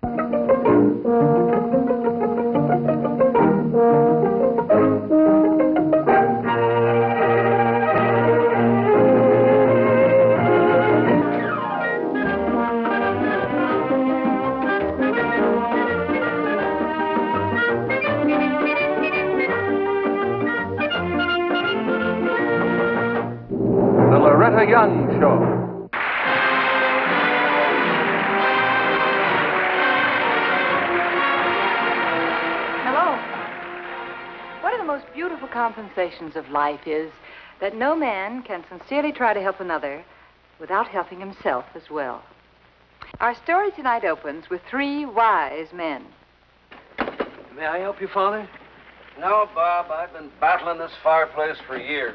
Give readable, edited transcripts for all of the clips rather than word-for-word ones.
The Loretta Young Show. One of the most beautiful compensations of life is that no man can sincerely try to help another without helping himself as well. Our story tonight opens with three wise men. May I help you, Father? No, Bob. I've been battling this fireplace for years.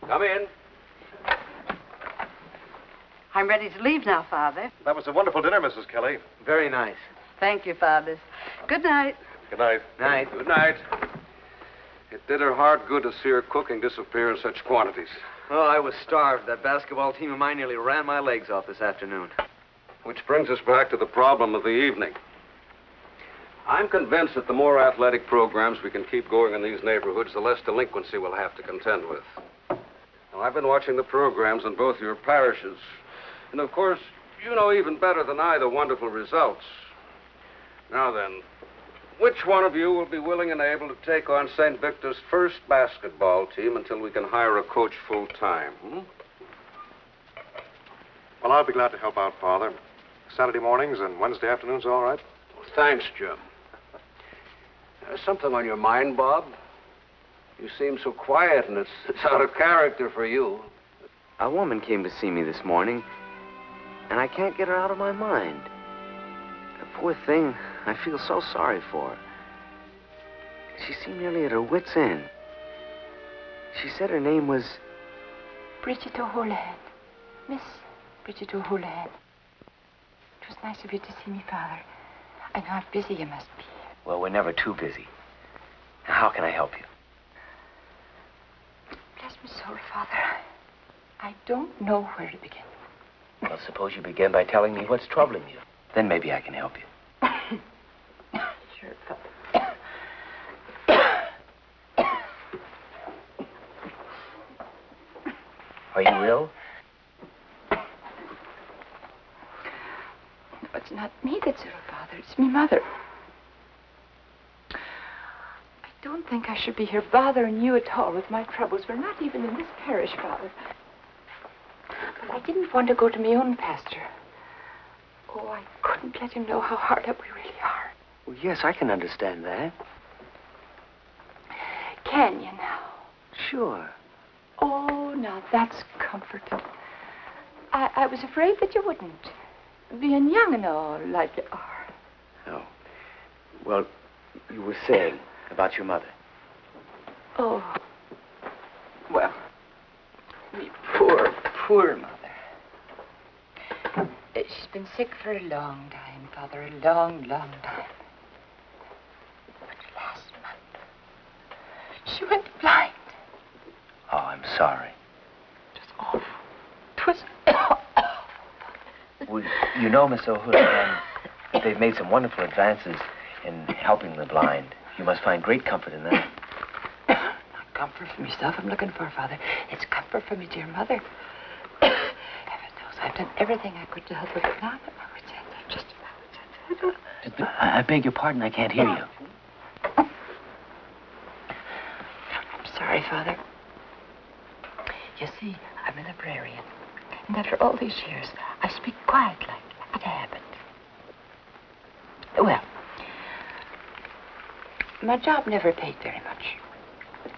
Come in. I'm ready to leave now, Father. That was a wonderful dinner, Mrs. Kelly. Very nice. Thank you, Father. Good night. Good night. Night. Good night. It did her heart good to see her cooking disappear in such quantities. Oh, I was starved. That basketball team of mine nearly ran my legs off this afternoon. Which brings us back to the problem of the evening. I'm convinced that the more athletic programs we can keep going in these neighborhoods, the less delinquency we'll have to contend with. Now, I've been watching the programs in both your parishes. And, of course, you know even better than I the wonderful results. Now then, which one of you will be willing and able to take on St. Victor's first basketball team until we can hire a coach full-time? Well, I'll be glad to help out, Father. Saturday mornings and Wednesday afternoons, all right? Well, thanks, Jim. There's something on your mind, Bob. You seem so quiet, and it's out of character for you. A woman came to see me this morning, and I can't get her out of my mind. The poor thing, I feel so sorry for her. She seemed nearly at her wit's end. She said her name was... Bridget O'Houlihan. Miss Bridget O'Houlihan. It was nice of you to see me, Father. I know how busy you must be. Well, we're never too busy. Now, how can I help you? Bless my soul, Father. I don't know where to begin. Well, suppose you begin by telling me what's troubling you. Then maybe I can help you. Sure, Father. Are you ill? No, it's not me that's ill, Father. It's me, Mother. I don't think I should be here bothering you at all with my troubles. We're not even in this parish, Father. But I didn't want to go to my own pastor. Oh, I couldn't let him know how hard up we really are. Well, yes, I can understand that. Can you now? Sure. Oh, now that's comforting. I was afraid that you wouldn't. Being young and all like you are. Oh. Well, you were saying about your mother. Oh. Well, me poor, poor mother. She's been sick for a long time, Father, a long, long time. But last month, she went blind. Oh, I'm sorry. It was awful. It was awful. Well, you know, Miss O'Houlihan, they've made some wonderful advances in helping the blind. You must find great comfort in that. Not comfort for myself I'm looking for, Father. It's comfort for me, dear mother. Heaven knows I've done everything I could to help her, but now that my wit's end, I'm just at my wit's end. I beg your pardon, I can't hear you. I'm sorry, Father. You see, I'm a librarian. And after all these years, I speak quiet like a habit. Well, my job never paid very much.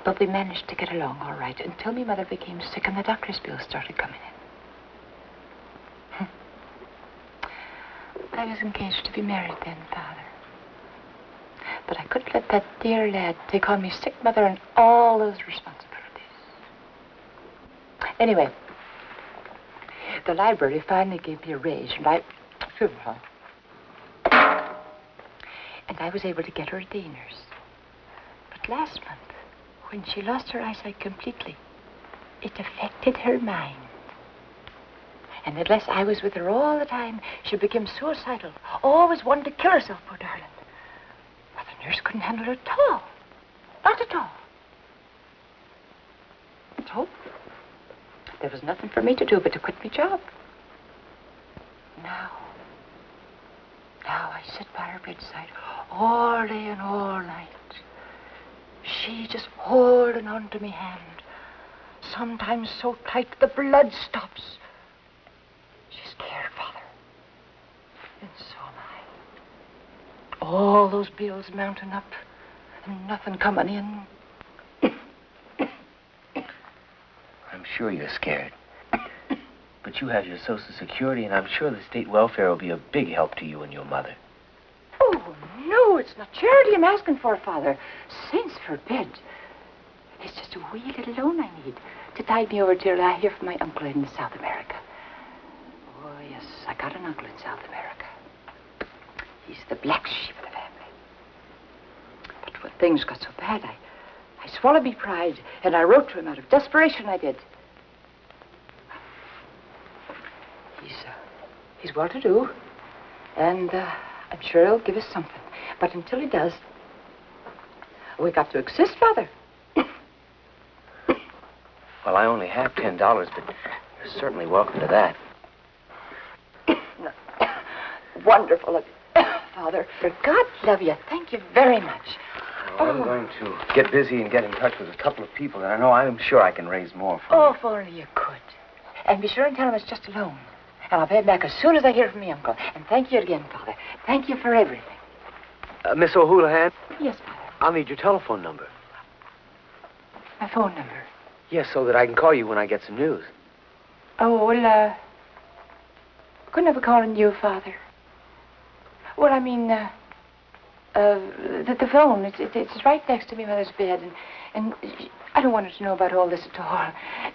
But we managed to get along all right until my mother became sick and the doctor's bills started coming in. I was engaged to be married then, Father. But I couldn't let that dear lad take on me sick mother and all those responsibilities. Anyway, the library finally gave me a raise, and I was able to get her a day nurse. But last month, when she lost her eyesight completely, it affected her mind. And unless I was with her all the time, she became suicidal. Always wanted to kill herself, poor darling. But the nurse couldn't handle her at all. Not at all. So, there was nothing for me to do but to quit my job. Now I sit by her bedside all day and all night. She just holding on to me hand. Sometimes so tight the blood stops. She's scared, Father. And so am I. All those bills mounting up and nothing coming in. I'm sure you're scared. But you have your Social Security, and I'm sure the state welfare will be a big help to you and your mother. Oh, no, it's not charity I'm asking for, Father. Saints forbid. It's just a wee little loan I need to tide me over till I hear from my uncle in South America. Oh, yes, I got an uncle in South America. He's the black sheep of the family. But when things got so bad, I swallowed me pride, and I wrote to him out of desperation, I did. He's well-to-do, and I'm sure he'll give us something. But until he does, we got to exist, Father. Well, I only have $10, but you're certainly welcome to that. Wonderful of you, Father. For God love you. Thank you very much. Well, I'm going to get busy and get in touch with a couple of people, and I'm sure I can raise more for you. Oh, if only you could. And be sure and tell him it's just a loan. And I'll pay it back as soon as I hear from my uncle. And thank you again, Father. Thank you for everything. Miss O'Houlihan? Yes, Father. I'll need your telephone number. My phone number. Yes, so that I can call you when I get some news. Oh, well, couldn't have a call on you, Father. Well, I mean, the phone, it's right next to me mother's bed, and I don't want her to know about all this at all.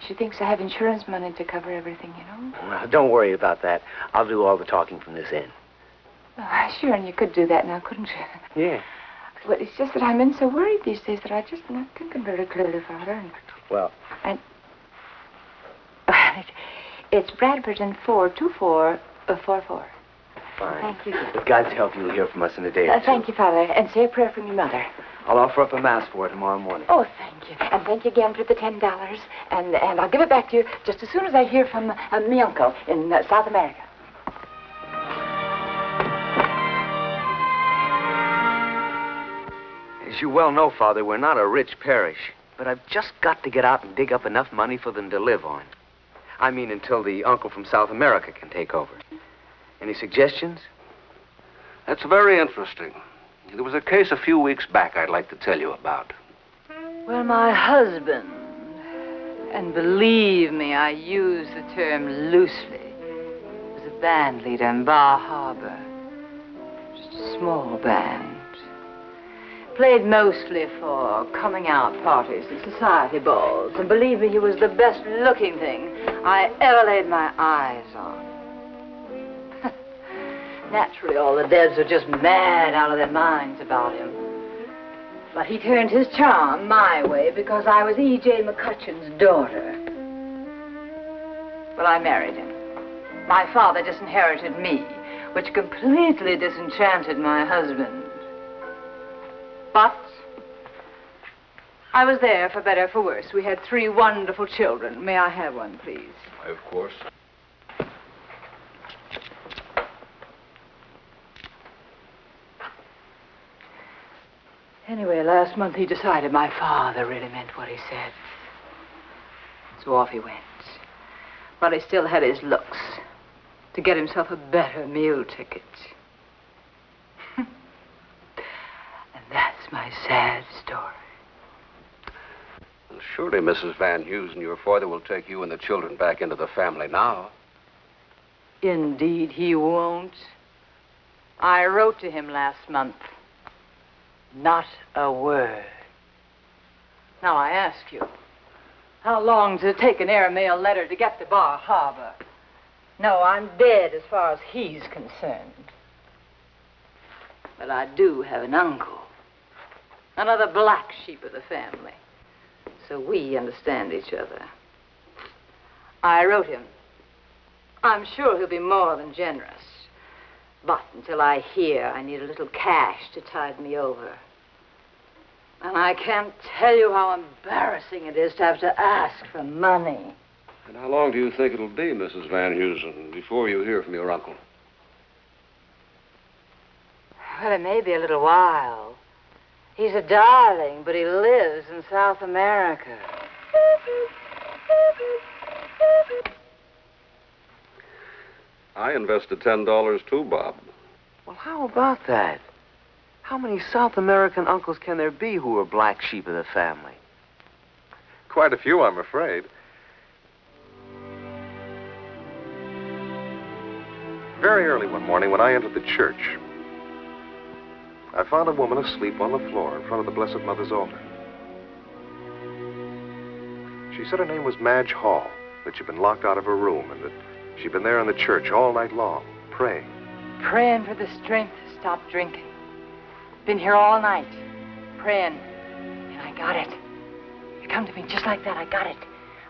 She thinks I have insurance money to cover everything, you know. Well, don't worry about that. I'll do all the talking from this end. Oh, sure, and you could do that now, couldn't you? Yeah. But it's just that I'm in so worried these days that I just not thinking very clearly, Father. And, well. And it's Bradfordton 42444. Fine. Thank you. With God's help, you'll hear from us in a day or two. Thank you, Father, and say a prayer for your mother. I'll offer up a mass for her tomorrow morning. Oh, thank you. And thank you again for the $10. And I'll give it back to you just as soon as I hear from me uncle in South America. As you well know, Father, we're not a rich parish, but I've just got to get out and dig up enough money for them to live on. I mean, until the uncle from South America can take over. Any suggestions? That's very interesting. There was a case a few weeks back I'd like to tell you about. Well, my husband, and believe me, I use the term loosely, was a band leader in Bar Harbor. Just a small band. Played mostly for coming out parties and society balls. And believe me, he was the best looking thing I ever laid my eyes on. Naturally, all the Debs were just mad out of their minds about him. But he turned his charm my way because I was E.J. McCutcheon's daughter. Well, I married him. My father disinherited me, which completely disenchanted my husband. But I was there for better or for worse. We had 3 wonderful children. May I have one, please? Of course. Anyway, last month he decided my father really meant what he said. So off he went. But he still had his looks to get himself a better meal ticket. And that's my sad story. Well, surely Mrs. Van Hughes and your father will take you and the children back into the family now. Indeed, he won't. I wrote to him last month. Not a word. Now, I ask you, how long does it take an airmail letter to get to Bar Harbor? No, I'm dead as far as he's concerned. But I do have an uncle. Another black sheep of the family. So we understand each other. I wrote him. I'm sure he'll be more than generous. But until I hear, I need a little cash to tide me over. And I can't tell you how embarrassing it is to have to ask for money. And how long do you think it'll be, Mrs. Van Heusen, before you hear from your uncle? Well, it may be a little while. He's a darling, but he lives in South America. I invested $10 too, Bob. Well, how about that? How many South American uncles can there be who are black sheep of the family? Quite a few, I'm afraid. Very early one morning when I entered the church, I found a woman asleep on the floor in front of the Blessed Mother's altar. She said her name was Madge Hall, that she'd been locked out of her room, and that she'd been there in the church all night long, praying. Praying for the strength to stop drinking. Been here all night, praying, and I got it. You come to me just like that, I got it.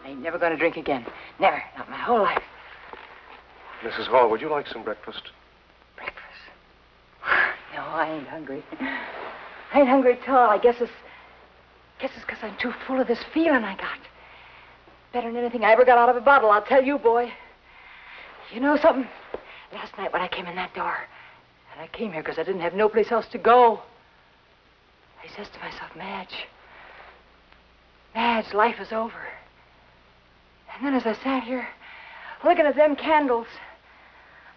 I ain't never gonna drink again. Never, not my whole life. Mrs. Hall, would you like some breakfast? Breakfast? No, I ain't hungry. I ain't hungry at all. I guess it's because I'm too full of this feeling I got. Better than anything I ever got out of a bottle, I'll tell you, boy. You know something? Last night when I came in that door, and I came here because I didn't have no place else to go, I says to myself, Madge, life is over. And then as I sat here, looking at them candles,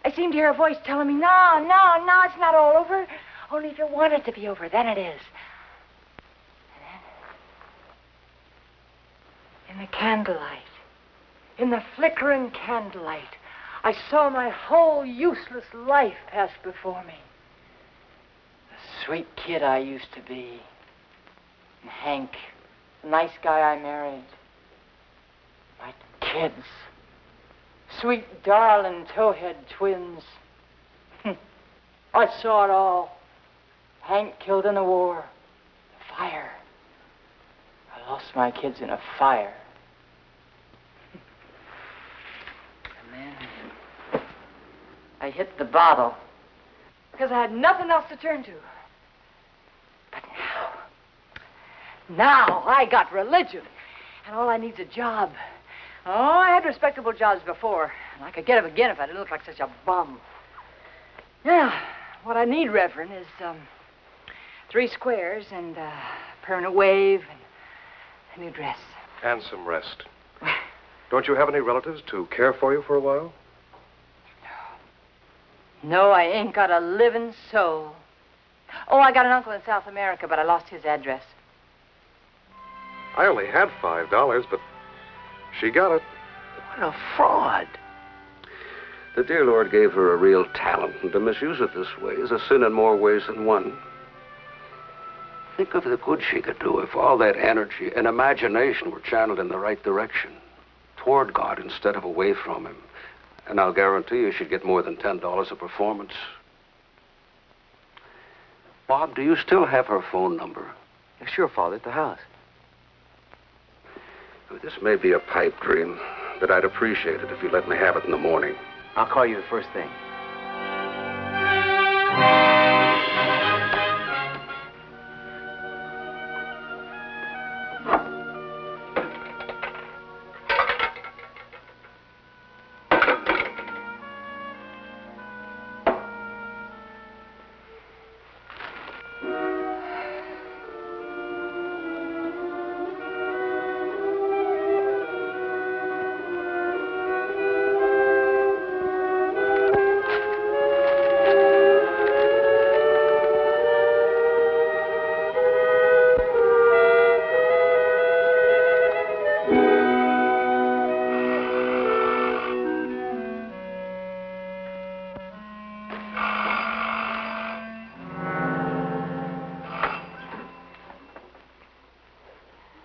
I seemed to hear a voice telling me, no, it's not all over. Only if you want it to be over, then it is. And then, in the candlelight, in the flickering candlelight, I saw my whole useless life pass before me. The sweet kid I used to be. And Hank, the nice guy I married. My kids. Sweet, darling, towhead twins. I saw it all. Hank killed in the war. The fire. I lost my kids in a fire. And then I hit the bottle because I had nothing else to turn to. But now I got religion, and all I need's a job. Oh, I had respectable jobs before, and I could get them again if I didn't look like such a bum. Now, what I need, Reverend, is 3 squares and a permanent wave and a new dress. And some rest. Don't you have any relatives to care for you for a while? No, I ain't got a living soul. Oh, I got an uncle in South America, but I lost his address. I only had $5, but she got it. What a fraud. The dear Lord gave her a real talent, and to misuse it this way is a sin in more ways than one. Think of the good she could do if all that energy and imagination were channeled in the right direction, toward God instead of away from Him. And I'll guarantee you she'd get more than $10 a performance. Bob, do you still have her phone number? Sure, Father, at the house. This may be a pipe dream, but I'd appreciate it if you let me have it in the morning. I'll call you the first thing.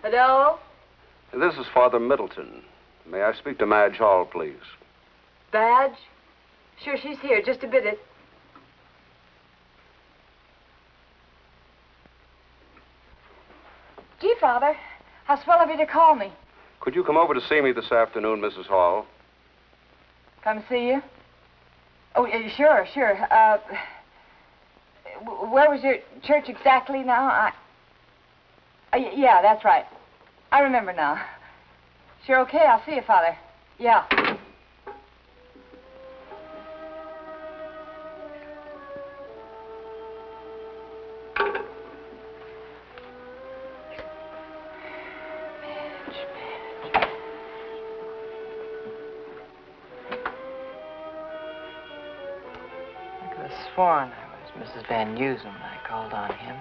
Hello? This is Father Middleton. May I speak to Madge Hall, please? Badge? Sure, she's here. Just a minute. Gee, Father, how swell of you to call me. Could you come over to see me this afternoon, Mrs. Hall? Come see you? Oh, sure, sure. Where was your church exactly now? Yeah, that's right. I remember now. Sure, okay. I'll see you, Father. Yeah. Sworn I was Mrs. Van Heusen when I called on him.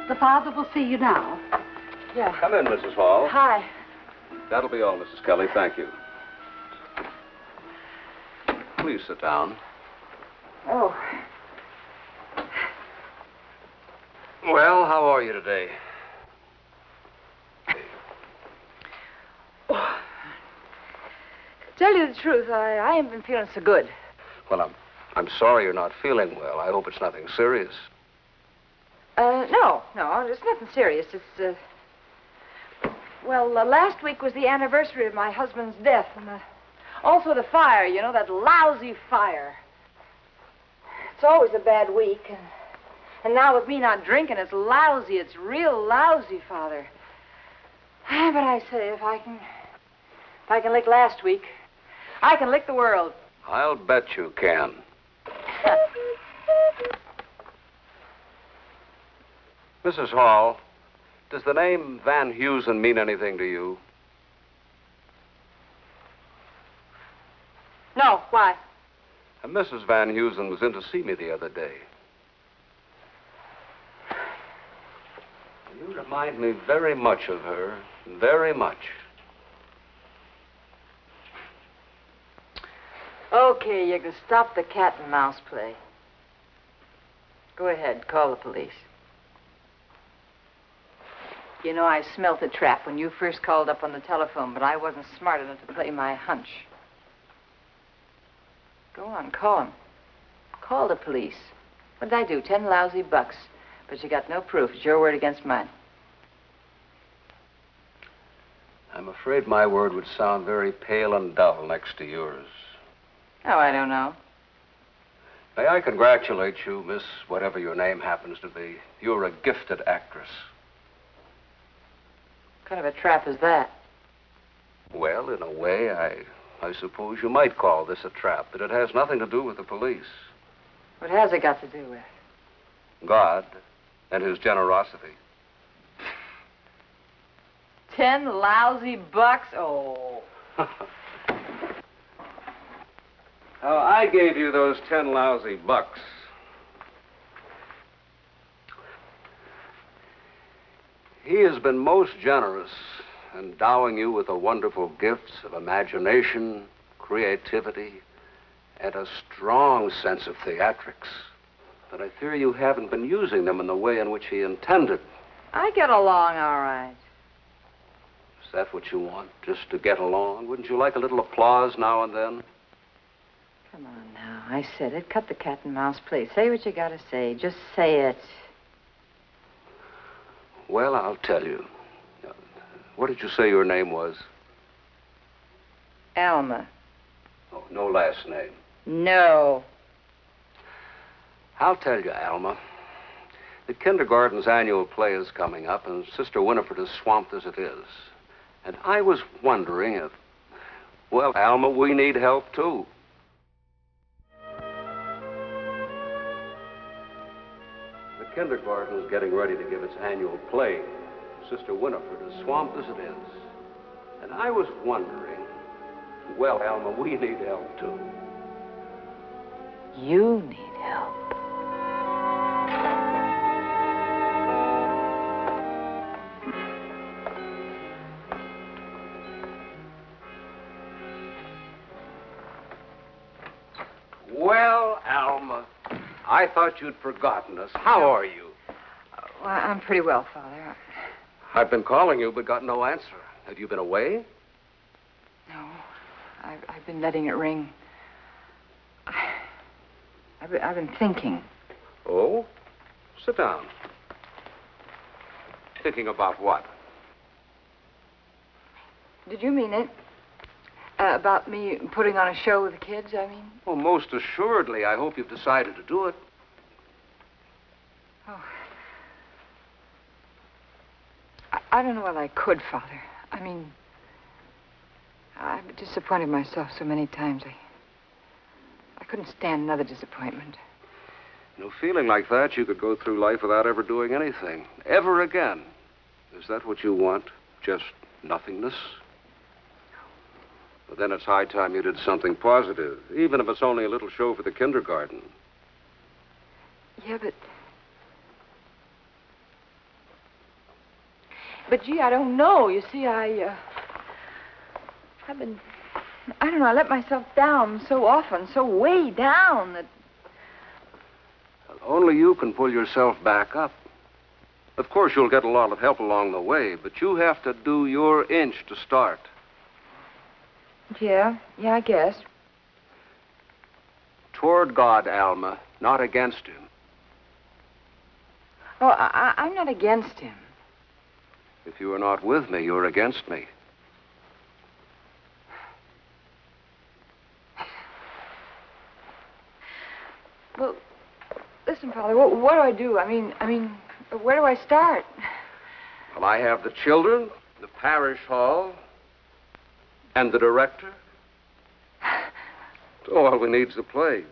The father will see you now. Yeah. Come in, Mrs. Hall. Hi. That'll be all, Mrs. Kelly. Thank you. Please sit down. Oh. Well, how are you today? Tell you the truth, I haven't been feeling so good. Well, I'm sorry you're not feeling well. I hope it's nothing serious. No, it's nothing serious. It's, last week was the anniversary of my husband's death, and also the fire, you know, that lousy fire. It's always a bad week, and now with me not drinking, it's lousy. It's real lousy, Father. But I say, if I can lick last week, I can lick the world. I'll bet you can. Mrs. Hall, does the name Van Heusen mean anything to you? No, why? Mrs. Van Heusen was in to see me the other day. You remind me very much of her, very much. Okay, you can stop the cat and mouse play. Go ahead, call the police. You know, I smelt the trap when you first called up on the telephone, but I wasn't smart enough to play my hunch. Go on, call them. Call the police. What did I do? 10 lousy bucks. But you got no proof. It's your word against mine. I'm afraid my word would sound very pale and dull next to yours. Oh, I don't know. May I congratulate you, Miss whatever your name happens to be. You're a gifted actress. What kind of a trap is that? Well, in a way, I suppose you might call this a trap, but it has nothing to do with the police. What has it got to do with? God and his generosity. 10 lousy bucks? Oh. Oh, I gave you those 10 lousy bucks. He has been most generous, endowing you with the wonderful gifts of imagination, creativity, and a strong sense of theatrics. But I fear you haven't been using them in the way in which he intended. I get along all right. Is that what you want, just to get along? Wouldn't you like a little applause now and then? Come on now. I said it. Cut the cat and mouse play. Say what you gotta say. Just say it. Well, I'll tell you. What did you say your name was? Alma. Oh, no last name. No. I'll tell you, Alma. The kindergarten's annual play is coming up, and Sister Winifred is swamped as it is. And I was wondering if... Well, Alma, we need help, too. The kindergarten is getting ready to give its annual play. Sister Winifred is swamped as it is. And I was wondering, well, Alma, we need help, too. You need help. Well, Alma, I thought you'd forgotten us. How are you? Well, I'm pretty well, Father. I've been calling you, but got no answer. Have you been away? No. I've been letting it ring. I've been thinking. Oh? Sit down. Thinking about what? Did you mean it? About me putting on a show with the kids, I mean? Well, most assuredly. I hope you've decided to do it. Oh. I don't know whether I could, Father. I mean, I've disappointed myself so many times. I couldn't stand another disappointment. You know, feeling like that, you could go through life without ever doing anything. Ever again. Is that what you want? Just nothingness? But then it's high time you did something positive, even if it's only a little show for the kindergarten. Yeah, but gee, I don't know. You see, I don't know, I let myself down so often, so way down that... Well, only you can pull yourself back up. Of course, you'll get a lot of help along the way, but you have to do your inch to start. Yeah, I guess. Toward God, Alma, not against him. Oh, I'm not against him. If you are not with me, you're against me. Well, listen, Father, what do? I mean, where do I start? Well, I have the children, the parish hall, and the director. So all we need is the play.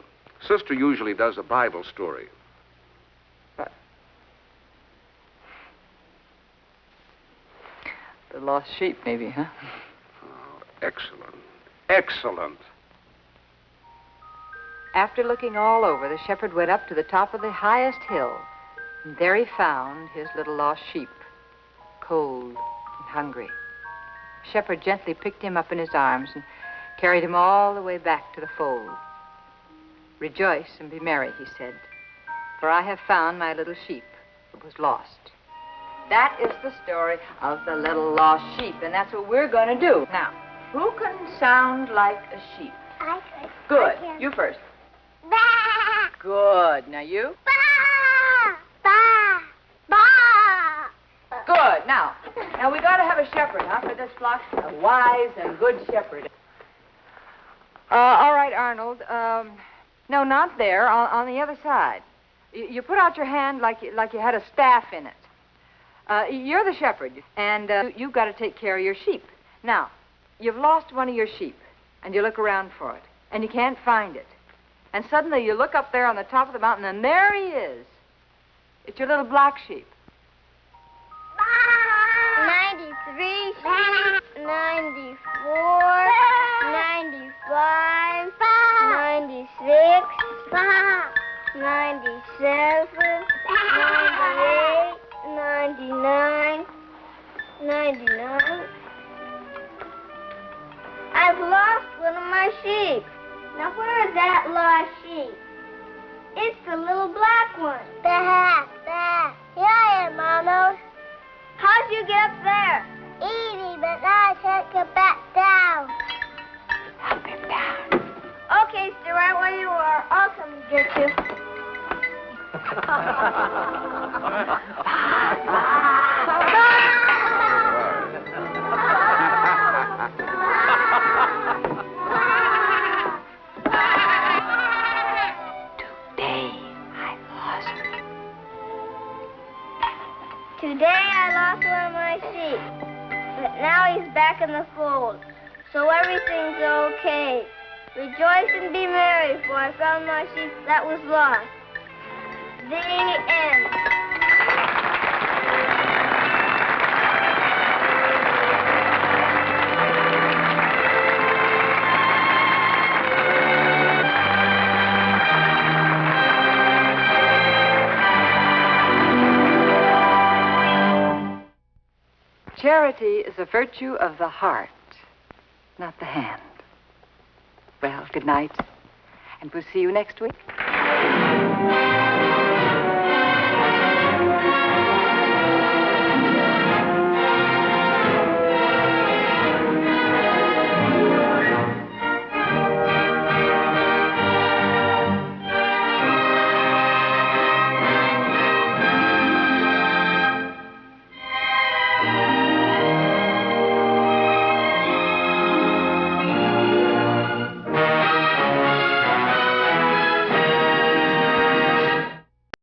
Sister usually does a Bible story. The lost sheep, maybe, huh? Oh, excellent. Excellent. After looking all over, the shepherd went up to the top of the highest hill, and there he found his little lost sheep, cold and hungry. The shepherd gently picked him up in his arms and carried him all the way back to the fold. "Rejoice and be merry," he said, "for I have found my little sheep that was lost." That is the story of the little lost sheep, and that's what we're going to do. Now, who can sound like a sheep? I could. Good. I can. You first. Ba! Good. Now you. Ba! Ba! Ba! Good. Now we got to have a shepherd, huh, for this flock? A wise and good shepherd. All right, Arnold. No, not there. On the other side. You put out your hand like you had a staff in it. You're the shepherd, and you've got to take care of your sheep. Now, you've lost one of your sheep, and you look around for it, and you can't find it. And suddenly you look up there on the top of the mountain, and there he is. It's your little black sheep. 93, 94, 95, 96, 97, 98, 99, 99. I've lost one of my sheep. Now where is that lost sheep? It's the little black one. Bah, bah. Here I am, Arnold. How'd you get up there? Easy, but now I can't get back down. Help him down. Okay, stay right where you are. I'll come and get you. Today I lost one of my sheep, but now he's back in the fold, so everything's okay. Rejoice and be merry, for I found my sheep that was lost. The end. Charity is a virtue of the heart, not the hand. Well, good night, and we'll see you next week.